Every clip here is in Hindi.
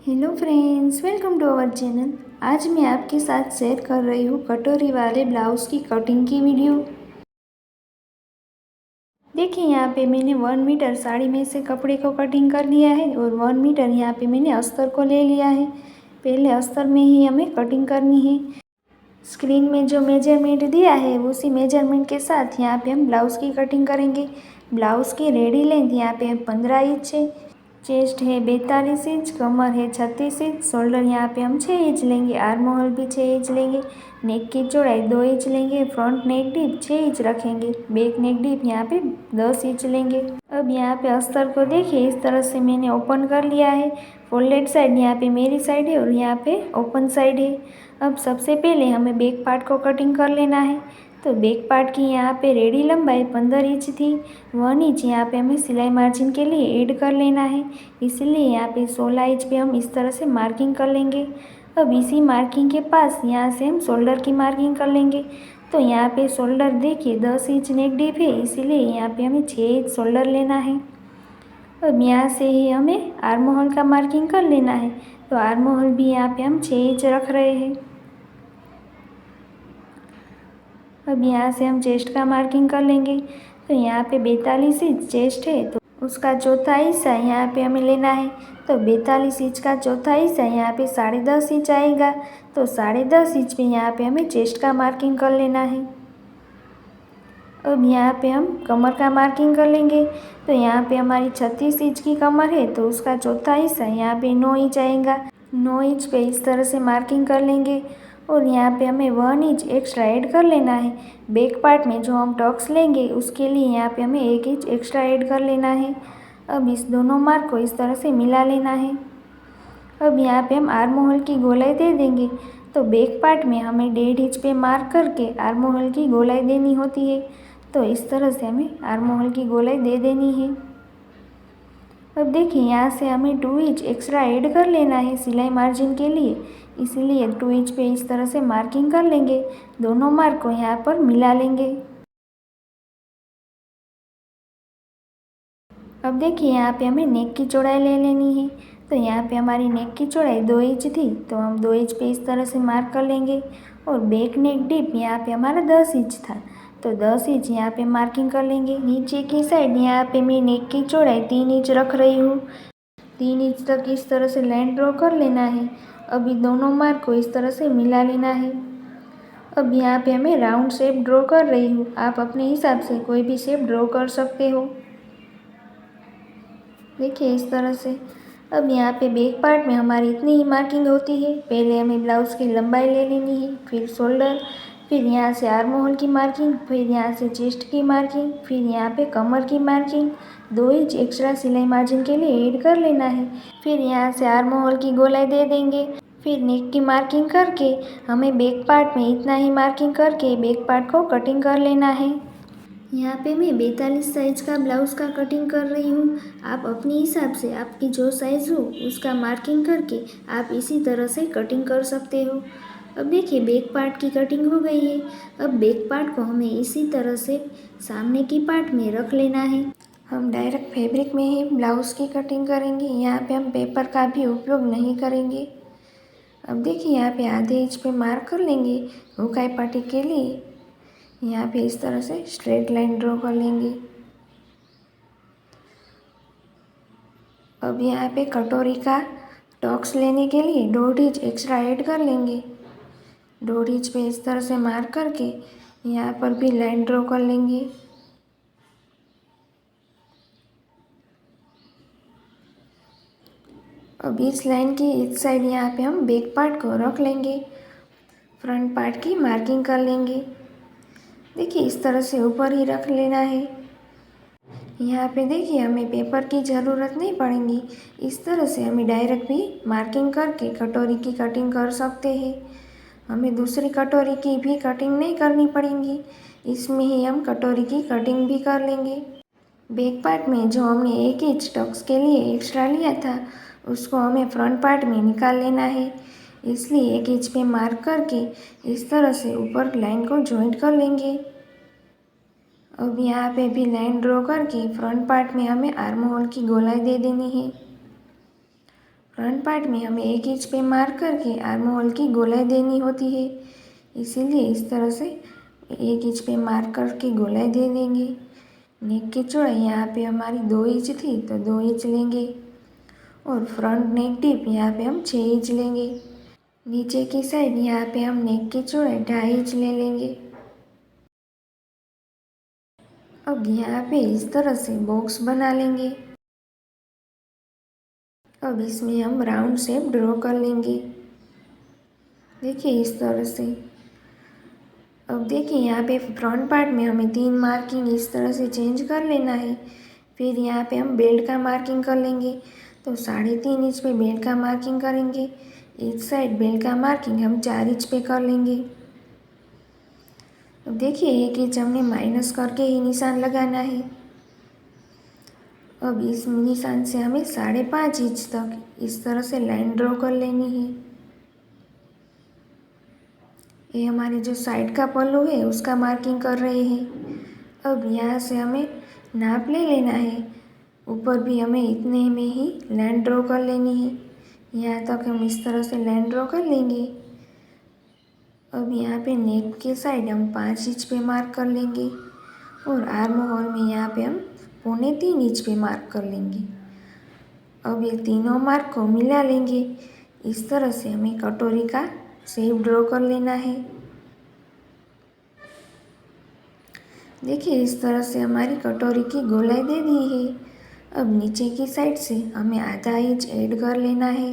Hello friends, welcome to our channel. आज मैं आपके साथ शेयर कर रही हूँ कटोरी वाले ब्लाउज़ की कटिंग की वीडियो। देखिए, यहाँ पे मैंने 1 मीटर साड़ी में से कपड़े को कटिंग कर लिया है और 1 मीटर यहाँ पे मैंने अस्तर को ले लिया है। पहले अस्तर में ही हमें कटिंग करनी है। स्क्रीन में जो मेजरमेंट दिया है उसी मेजरमेंट के साथ यहाँ पे हम ब्लाउज़ की कटिंग करेंगे। ब्लाउज़ की रेडी लेंथ यहाँ पे 15 इंच है। चेस्ट है 42 इंच, कमर है 36 इंच, शोल्डर यहाँ पे हम 6 इंच लेंगे, आर्म होल भी 6 इंच लेंगे, नेक की चौड़ाई 2 इंच लेंगे, फ्रंट नेक डीप 6 इंच रखेंगे, बैक नेक डीप यहाँ पे 10 इंच लेंगे। अब यहाँ पे अस्तर को देखिए, इस तरह से मैंने ओपन कर लिया है। फोल्डेड साइड यहाँ पे मेरी साइड है और यहाँ पे ओपन साइड है। अब सबसे पहले हमें बैक पार्ट को कटिंग कर लेना है। तो बैक पार्ट की यहाँ पे रेडी लंबाई 15 इंच थी। 1 इंच यहाँ पे हमें सिलाई मार्जिन के लिए ऐड कर लेना है, इसलिए यहाँ पे 16 इंच पे हम इस तरह से मार्किंग कर लेंगे। अब इसी मार्किंग के पास यहाँ से हम शोल्डर की मार्किंग कर लेंगे। तो यहाँ पे शोल्डर देखिए 10 इंच नेक डीप है, इसीलिए यहाँ पे हमें 6 इंच शोल्डर लेना है। अब यहाँ से ही हमें आर्म होल का मार्किंग कर लेना है। तो आर्म होल भी यहाँ पे हम 6 इंच रख रहे हैं। अब यहाँ से हम चेस्ट का मार्किंग कर लेंगे। तो यहाँ पे 42 इंच चेस्ट है, तो उसका चौथा हिस्सा यहाँ पे हमें लेना है। तो 42 इंच का चौथा हिस्सा यहाँ पे 10.5 इंच आएगा। तो 10.5 इंच पे यहाँ पे हमें चेस्ट का मार्किंग कर लेना है। अब यहाँ पे हम कमर का मार्किंग कर लेंगे। तो यहाँ पे हमारी 36 इंच की कमर है, तो उसका चौथा हिस्सा यहाँ पे 9 इंच आएगा। 9 इंच पे इस तरह से मार्किंग कर लेंगे और यहाँ पे हमें 1 इंच एक्स्ट्रा ऐड कर लेना है। बैक पार्ट में जो हम टक्स लेंगे उसके लिए यहाँ पे हमें 1 इंच एक्स्ट्रा ऐड कर लेना है। अब इस दोनों मार्क को इस तरह से मिला लेना है। अब यहाँ पे हम आर्म होल की गोलाई दे देंगे। तो बैक पार्ट में हमें 1.5 इंच पे मार्क करके आर्म होल की गोलाई देनी होती है। तो इस तरह से हमें आर्म होल की गोलाई दे देनी है। अब देखिए, यहाँ से हमें 2 इंच एक्स्ट्रा ऐड कर लेना है सिलाई मार्जिन के लिए, इसलिए 2 इंच पे इस तरह से मार्किंग कर लेंगे। दोनों मार्क को यहाँ पर मिला लेंगे। अब देखिए, यहाँ पे हमें नेक की चौड़ाई ले लेनी है। तो यहाँ पे हमारी नेक की चौड़ाई 2 इंच थी, तो हम 2 इंच पे इस तरह से मार्क कर लेंगे। और बैक नेक डीप यहाँ पे हमारा 10 इंच था, तो 10 इंच यहाँ पे मार्किंग कर लेंगे। नीचे की साइड यहाँ पे मैं नेक की चौड़ाई 3 इंच रख रही हूँ। 3 इंच तक इस तरह से लाइन ड्रॉ कर लेना है। अभी दोनों मार्क को इस तरह से मिला लेना है। अब यहाँ पे मैं राउंड शेप ड्रॉ कर रही हूँ, आप अपने हिसाब से कोई भी शेप ड्रॉ कर सकते हो। देखिए इस तरह से। अब यहाँ पे बैक पार्ट में हमारी इतनी ही मार्किंग होती है। पहले हमें ब्लाउज़ की लंबाई ले लेनी है, फिर शोल्डर, फिर यहाँ से आर्म होल की मार्किंग, फिर यहाँ से चेस्ट की मार्किंग, फिर यहाँ पे कमर की मार्किंग। 2 इंच एक्स्ट्रा सिलाई मार्जिन के लिए ऐड कर लेना है। फिर यहाँ से आर्म होल की गोलाई दे देंगे। फिर नेक की मार्किंग करके हमें बैक पार्ट में इतना ही मार्किंग करके बैक पार्ट को कटिंग कर लेना है। यहाँ पे मैं 42 साइज का ब्लाउज़ का कटिंग कर रही हूँ। आप अपने हिसाब से आपकी जो साइज़ हो उसका मार्किंग करके आप इसी तरह से कटिंग कर सकते हो। अब देखिए, बैक पार्ट की कटिंग हो गई है। अब बैक पार्ट को हमें इसी तरह से सामने की पार्ट में रख लेना है। हम डायरेक्ट फैब्रिक में ही ब्लाउज़ की कटिंग करेंगे, यहाँ पे हम पेपर का भी उपयोग नहीं करेंगे। अब देखिए, यहाँ पे आधे इंच पे मार्क कर लेंगे हुकाई पट्टी के लिए। यहाँ पे इस तरह से स्ट्रेट लाइन ड्रॉ कर लेंगे। अब यहाँ पे कटोरी का टॉक्स लेने के लिए 1.5 इंच एक्स्ट्रा ऐड कर लेंगे। 1.5 इंच पे इस तरह से मार्क करके यहाँ पर भी लाइन ड्रॉ कर लेंगे। अब इस लाइन की इस साइड यहाँ पे हम बैक पार्ट को रख लेंगे। फ्रंट पार्ट की मार्किंग कर लेंगे। देखिए इस तरह से ऊपर ही रख लेना है। यहाँ पे देखिए, हमें पेपर की ज़रूरत नहीं पड़ेगी। इस तरह से हमें डायरेक्ट भी मार्किंग करके कटोरी की कटिंग कर सकते हैं। हमें दूसरी कटोरी की भी कटिंग नहीं करनी पड़ेगी, इसमें ही हम कटोरी की कटिंग भी कर लेंगे। बैक पार्ट में जो हमने 1 इंच टक्स के लिए एक्स्ट्रा लिया था उसको हमें फ्रंट पार्ट में निकाल लेना है, इसलिए 1 इंच पे मार्क करके इस तरह से ऊपर लाइन को जॉइंट कर लेंगे। अब यहाँ पे भी लाइन ड्रॉ करके फ्रंट पार्ट में हमें आर्म होल की गोलाई दे देनी है। फ्रंट पार्ट में हमें 1 इंच पे मार्क करके आर्म होल की गोलाई देनी होती है, इसीलिए इस तरह से 1 इंच पे मार्क करके गोलाई दे देंगे। नेक की चौड़ाई यहाँ पे हमारी 2 इंच थी तो 2 इंच लेंगे और फ्रंट नेक डीप यहाँ पे हम 6 इंच लेंगे। नीचे की साइड यहाँ पे हम नेक की चौड़ाई 2.5 इंच ले लेंगे। अब यहाँ पे इस तरह से बॉक्स बना लेंगे। अब इसमें हम राउंड शेप ड्रॉ कर लेंगे, देखिए इस तरह से। अब देखिए यहाँ पे फ्रंट पार्ट में हमें 3 मार्किंग इस तरह से चेंज कर लेना है। फिर यहाँ पे हम बेल्ट का मार्किंग कर लेंगे, तो 3.5 इंच पे बेल्ट का मार्किंग करेंगे। इस साइड बेल्ट का मार्किंग हम 4 इंच पे कर लेंगे। अब देखिए 1 इंच हमने माइनस करके ही निशान लगाना है। अब इस निशान से हमें 5.5 इंच तक इस तरह से लाइन ड्रॉ कर लेनी है। ये हमारे जो साइड का पल्लू है उसका मार्किंग कर रहे हैं। अब यहाँ से हमें नाप ले लेना है, ऊपर भी हमें इतने में ही लाइन ड्रॉ कर लेनी है। यहाँ तक हम इस तरह से लाइन ड्रॉ कर लेंगे। अब यहाँ पे नेक के साइड हम 5 इंच पे मार्क कर लेंगे और आर्म होल में यहाँ पे हम 2.25 इंच पे मार्क कर लेंगे। अब ये तीनों मार्क को मिला लेंगे। इस तरह से हमें कटोरी का शेप ड्रॉ कर लेना है। देखिए इस तरह से हमारी कटोरी की गोलाई दे दी है। अब नीचे की साइड से हमें आधा इंच ऐड कर लेना है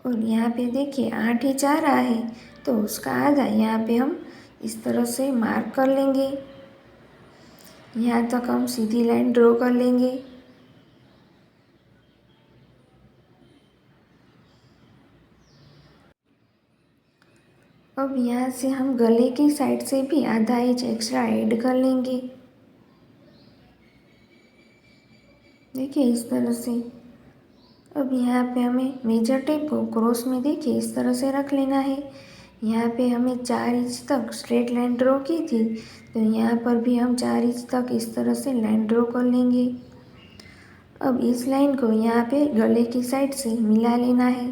और यहाँ पे देखिए 8 इंच आ रहा है, तो उसका आधा यहाँ पे हम इस तरह से मार्क कर लेंगे। यहाँ तक हम सीधी लाइन ड्रॉ कर लेंगे। अब यहाँ से हम गले की साइड से भी आधा इंच एक्स्ट्रा ऐड कर लेंगे, देखिए इस तरह से। अब यहाँ पे हमें मेजर टेप को क्रॉस में देखिए इस तरह से रख लेना है। यहाँ पे हमें 4 इंच तक स्ट्रेट लाइन ड्रॉ की थी, तो यहाँ पर भी हम 4 इंच तक इस तरह से लाइन ड्रॉ कर लेंगे। अब इस लाइन को यहाँ पे गले की साइड से मिला लेना है।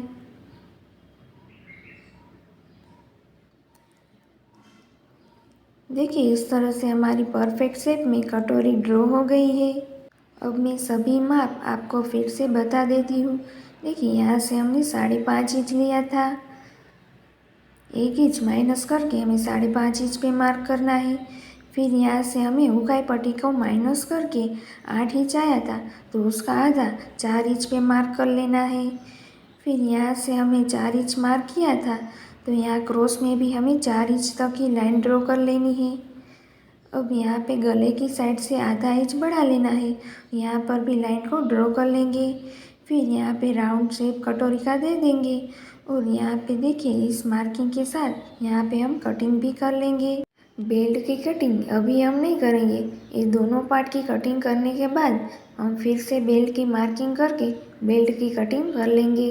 देखिए इस तरह से हमारी परफेक्ट शेप में कटोरी ड्रॉ हो गई है। अब मैं सभी माप आपको फिर से बता देती हूँ। देखिए यहाँ से हमने 5.5 इंच लिया था, 1 इंच माइनस करके हमें 5.5 इंच पे मार्क करना है। फिर यहाँ से हमें हुकाई पट्टी को माइनस करके 8 इंच आया था, तो उसका आधा 4 इंच पे मार्क कर लेना है। फिर यहाँ से हमें 4 इंच मार्क किया था, तो यहाँ क्रॉस में भी हमें 4 इंच तक की लाइन ड्रॉ कर लेनी है। अब यहाँ पे गले की साइड से आधा इंच बढ़ा लेना है, यहाँ पर भी लाइन को ड्रॉ कर लेंगे। फिर यहाँ पे राउंड शेप कटोरी का दे देंगे और यहाँ पे देखिए इस मार्किंग के साथ यहाँ पे हम कटिंग भी कर लेंगे। बेल्ट की कटिंग अभी हम नहीं करेंगे, ये दोनों पार्ट की कटिंग करने के बाद हम फिर से बेल्ट की मार्किंग करके बेल्ट की कटिंग कर लेंगे।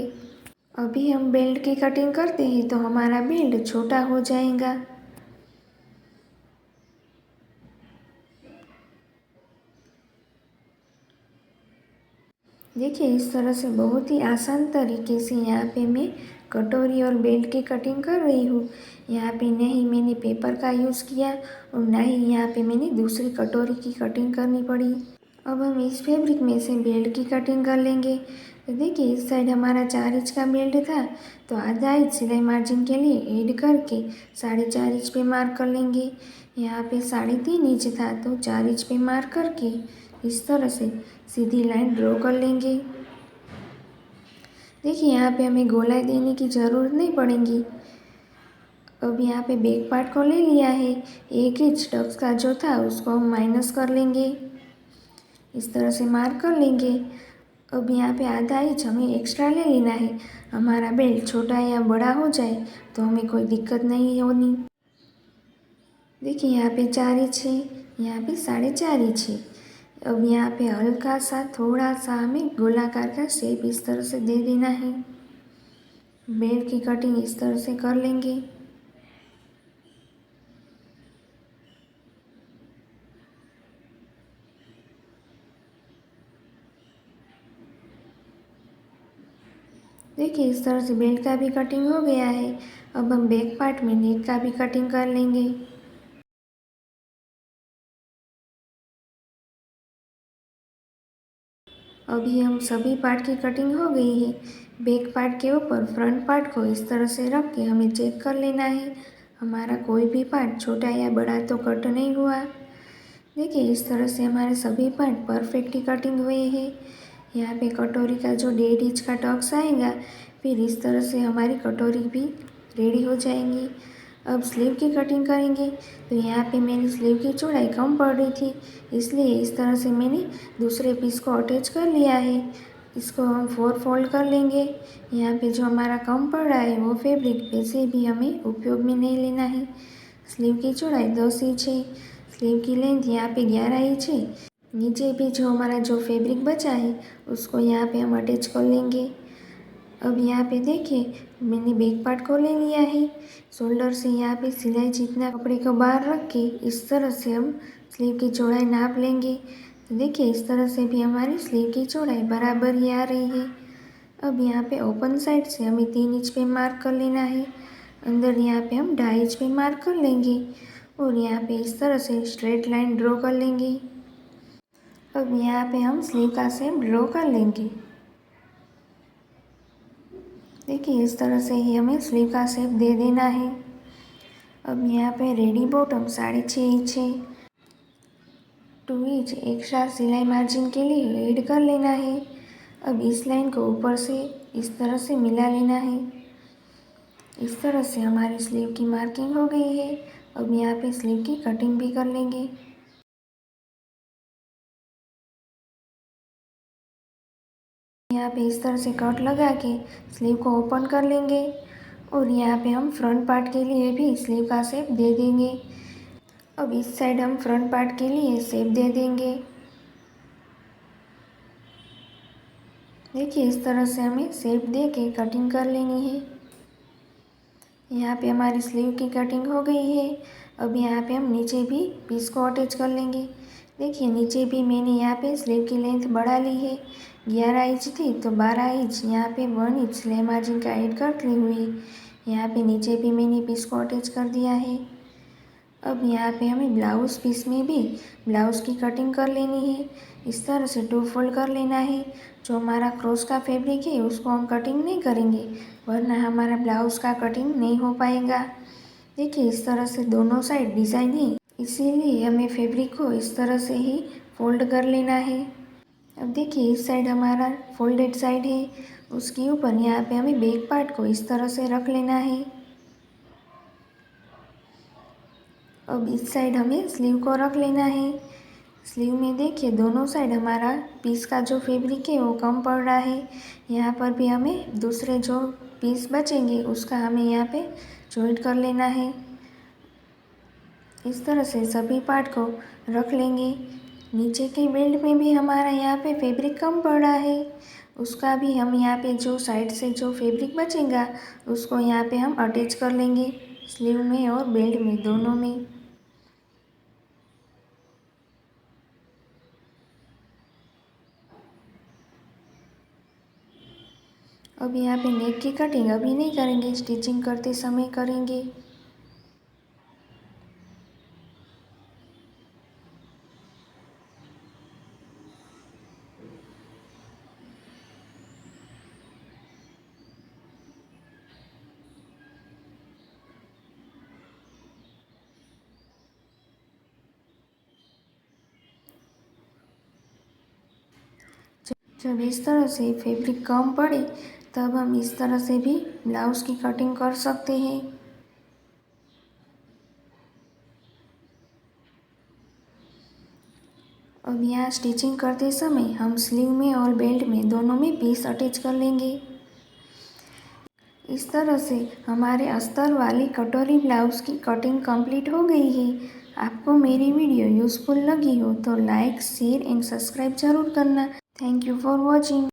अभी हम बेल्ट की कटिंग करते हैं तो हमारा बेल्ट छोटा हो जाएगा। देखिए इस तरह से बहुत ही आसान तरीके से यहाँ पे मैं कटोरी और बेल्ट की कटिंग कर रही हूँ। यहाँ पे न ही मैंने पेपर का यूज़ किया और ना ही यहाँ पे मैंने दूसरी कटोरी की कटिंग करनी पड़ी। अब हम इस फैब्रिक में से बेल्ट की कटिंग कर लेंगे। तो देखिए इस साइड हमारा 4 इंच का बेल्ट था, तो आधा इंच सिलाई मार्जिन के लिए ऐड करके 4.5 इंच पे मार्क कर लेंगे। यहाँ पे 3.5 इंच था, तो 4 इंच पे मार्क करके इस तरह से सीधी लाइन ड्रॉ कर लेंगे। देखिए यहाँ पे हमें गोलाई देने की ज़रूरत नहीं पड़ेगी। अब यहाँ पे बैक पार्ट को ले लिया है, 1 इंच टक्स का जो था उसको हम माइनस कर लेंगे, इस तरह से मार्क कर लेंगे। अब यहाँ पे आधा इंच हमें एक्स्ट्रा ले लेना है, हमारा बेल्ट छोटा या बड़ा हो जाए तो हमें कोई दिक्कत नहीं होनी। देखिए यहाँ पे 4 इंच है, यहाँ पे 4.5 इंच है। अब यहाँ पे हल्का सा थोड़ा सा हमें गोलाकार का शेप इस तरह से दे देना है। बेल्ट की कटिंग इस तरह से कर लेंगे। देखिए इस तरह से बेल्ट का भी कटिंग हो गया है। अब हम बैक पार्ट में नेक का भी कटिंग कर लेंगे। अभी हम सभी पार्ट की कटिंग हो गई है। बैक पार्ट के ऊपर फ्रंट पार्ट को इस तरह से रख के हमें चेक कर लेना है हमारा कोई भी पार्ट छोटा या बड़ा तो कट नहीं हुआ। देखिए इस तरह से हमारे सभी पार्ट परफेक्टली कटिंग हुए हैं। यहाँ पे कटोरी का जो 1.5 इंच का टक्स आएगा, फिर इस तरह से हमारी कटोरी भी रेडी हो जाएंगी। अब स्लीव की कटिंग करेंगे। तो यहाँ पे मेरी स्लीव की चौड़ाई कम पड़ रही थी, इसलिए इस तरह से मैंने दूसरे पीस को अटैच कर लिया है। इसको हम 4 फोल्ड कर लेंगे। यहाँ पे जो हमारा कम पड़ रहा है वो फैब्रिक वैसे भी हमें उपयोग में नहीं लेना है। स्लीव की चौड़ाई 10 इंच है। स्लीव की लेंथ यहाँ पे 11 इंच है। नीचे भी जो हमारा जो फैब्रिक बचा है उसको यहाँ पे हम अटैच कर लेंगे। अब यहाँ पे देखिए मैंने बैक पार्ट को ले लिया है। शोल्डर से यहाँ पे सिलाई जितना कपड़े को बाहर रख के इस तरह से हम स्लीव की चौड़ाई नाप लेंगे। तो देखिए इस तरह से भी हमारी स्लीव की चौड़ाई बराबर ही आ रही है। अब यहाँ पे ओपन साइड से हमें 3 इंच पे मार्क कर लेना है। अंदर यहाँ पे हम 2.5 इंच पे मार्क कर लेंगे और यहाँ पे इस तरह से स्ट्रेट लाइन ड्रॉ कर लेंगे। अब यहाँ पे हम स्लीव का शेप ड्रॉ कर लेंगे। देखिए इस तरह से ही हमें स्लीव का शेप दे देना है। अब यहाँ पे रेडी बॉटम 6.5 इंच है। 2 इंच एक्स्ट्रा सिलाई मार्जिन के लिए ऐड कर लेना है। अब इस लाइन को ऊपर से इस तरह से मिला लेना है। इस तरह से हमारी स्लीव की मार्किंग हो गई है। अब यहाँ पे स्लीव की कटिंग भी कर लेंगे। यहाँ पे इस तरह से कट लगा के स्लीव को ओपन कर लेंगे और यहाँ पे हम फ्रंट पार्ट के लिए भी स्लीव का शेप दे देंगे। अब इस साइड हम फ्रंट पार्ट के लिए शेप दे देंगे। देखिए इस तरह से हमें शेप दे के कटिंग कर लेनी है। यहाँ पे हमारी स्लीव की कटिंग हो गई है। अब यहाँ पे हम नीचे भी पीस को अटैच कर लेंगे। देखिए नीचे भी मैंने यहाँ पे स्लीव की लेंथ बढ़ा ली है। 11 इंच थी तो 12 इंच यहाँ पे 1 इंच सिलाई मार्जिन का ऐड करते हुए यहाँ पे नीचे भी मैंने पीस को अटैच कर दिया है। अब यहाँ पे हमें ब्लाउज़ पीस में भी ब्लाउज़ की कटिंग कर लेनी है। इस तरह से 2 फोल्ड कर लेना है। जो हमारा क्रॉस का फैब्रिक है उसको हम कटिंग नहीं करेंगे, वरना हमारा ब्लाउज़ का कटिंग नहीं हो पाएगा। देखिए इस तरह से दोनों साइड डिज़ाइन है, इसीलिए हमें फैब्रिक को इस तरह से ही फोल्ड कर लेना है। अब देखिए इस साइड हमारा फोल्डेड साइड है, उसके ऊपर यहाँ पे हमें बैक पार्ट को इस तरह से रख लेना है। अब इस साइड हमें स्लीव को रख लेना है। स्लीव में देखिए दोनों साइड हमारा पीस का जो फैब्रिक है वो कम पड़ रहा है। यहाँ पर भी हमें दूसरे जो पीस बचेंगे उसका हमें यहाँ पे जॉइंट कर लेना है। इस तरह से सभी पार्ट को रख लेंगे। नीचे के बेल्ट में भी हमारा यहाँ पे फैब्रिक कम पड़ रहा है, उसका भी हम यहाँ पे जो साइड से जो फैब्रिक बचेगा उसको यहाँ पे हम अटैच कर लेंगे, स्लीव में और बेल्ट में दोनों में। अब यहाँ पे नेक की कटिंग अभी नहीं करेंगे, स्टिचिंग करते समय करेंगे। जब इस तरह से फैब्रिक कम पड़े तब हम इस तरह से भी ब्लाउज़ की कटिंग कर सकते हैं। अब यहाँ स्टिचिंग करते समय हम स्लीव में और बेल्ट में दोनों में पीस अटैच कर लेंगे। इस तरह से हमारे अस्तर वाली कटोरी ब्लाउज़ की कटिंग कंप्लीट हो गई है। आपको मेरी वीडियो यूज़फुल लगी हो तो लाइक, शेयर एंड सब्सक्राइब ज़रूर करना। Thank you for watching.